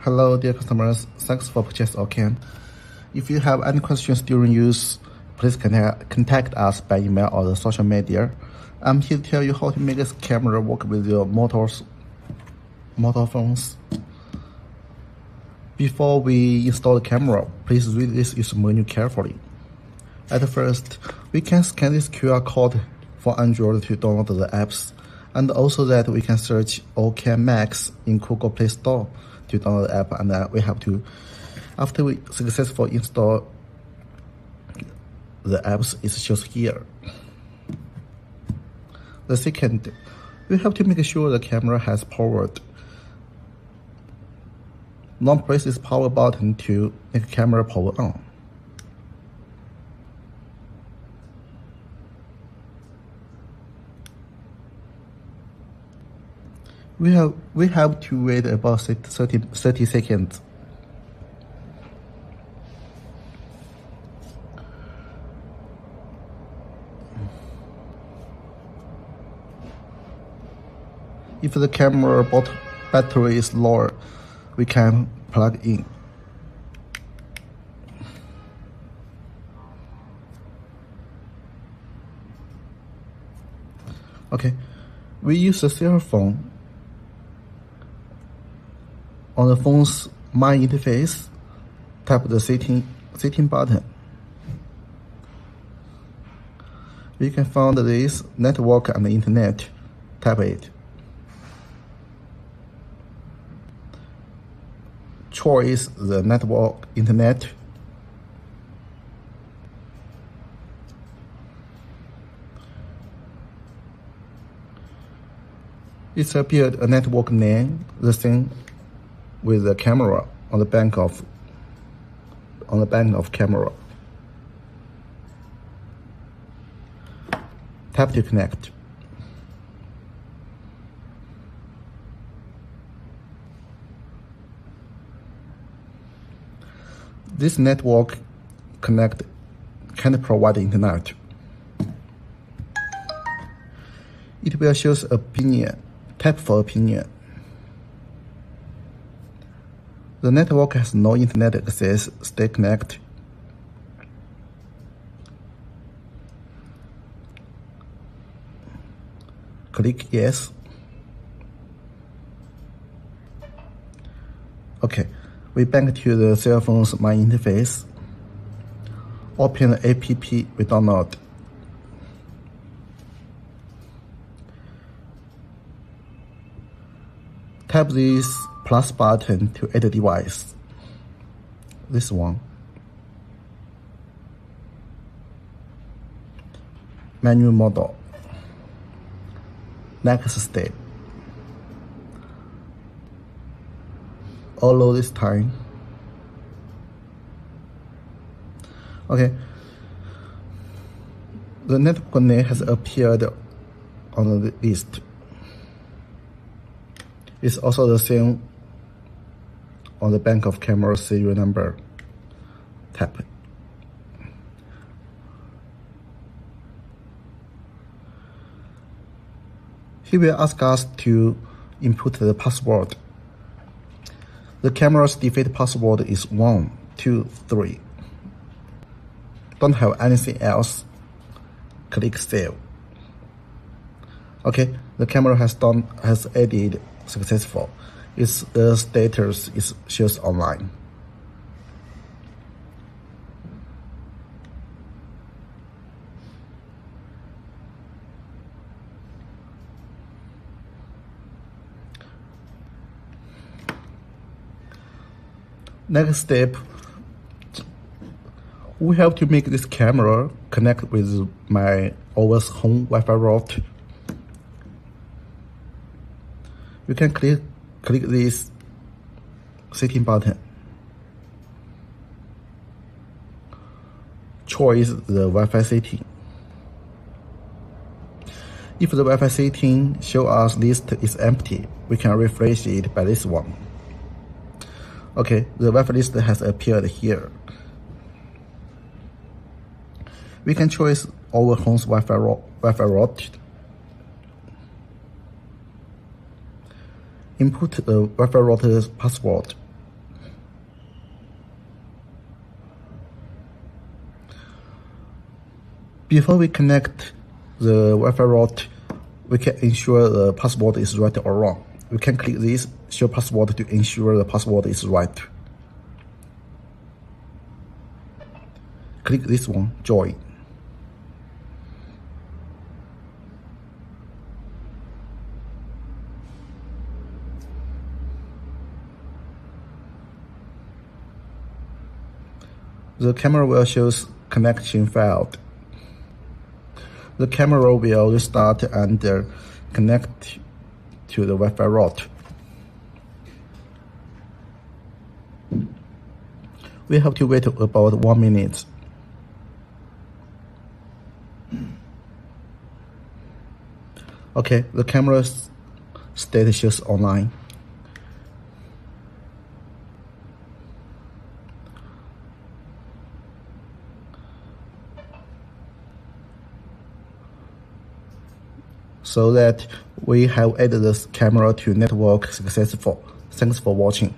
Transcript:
Hello, dear customers. Thanks for purchasing OUCAM. If you have any questions during use, please contact us by email or the social media. I'm here to tell you how to make this camera work with your MOTO phones. Before we install the camera, please read this user menu carefully. At first, we can scan this QR code for Android to download the apps, and also that we can search OUCAM Max in Google Play Store to download the app, and we have to, after we successfully install the apps, it shows here. The second, we have to make sure the camera has powered. Now press this power button to make camera power on. We have to wait about 30 seconds. If the camera battery is low, we can plug in. Okay, we use a cell phone. On the phone's My interface, tap the setting button. We can find this network and the internet. Tap it. Choose the network internet. It's appeared a network name, the same with the camera on the back of camera. Tap to connect. This network can't provide internet. It will show opinion. Tap for opinion. The network has no internet access. Stay connected. Click yes. Okay, we back to the cell phone's My interface. Open the app we download. Tap this plus button to add a device. This one. Menu model. Next step. Allow this time. Okay. The network name has appeared on the list. It's also the same on the back of camera serial number. Tap. He will ask us to input the password. The camera's default password is 123. Don't have anything else. Click save. Okay, the camera has added successful. Its status shows online. Next step, we have to make this camera connect with my OS home Wi-Fi router. You can click this setting button. Choose the Wi-Fi setting. If the Wi-Fi setting show us list is empty, we can refresh it by this one. Okay, the Wi-Fi list has appeared here. We can choose our home's Wi-Fi route. Input the Wi-Fi router's password. Before we connect the Wi-Fi route, we can ensure the password is right or wrong. We can click this show password to ensure the password is right. Click this one, join. The camera will show connection failed. The camera will restart and connect to the Wi-Fi route. We have to wait about 1 minute. Okay, the camera state shows online. So that we have added this camera to network successful. Thanks for watching.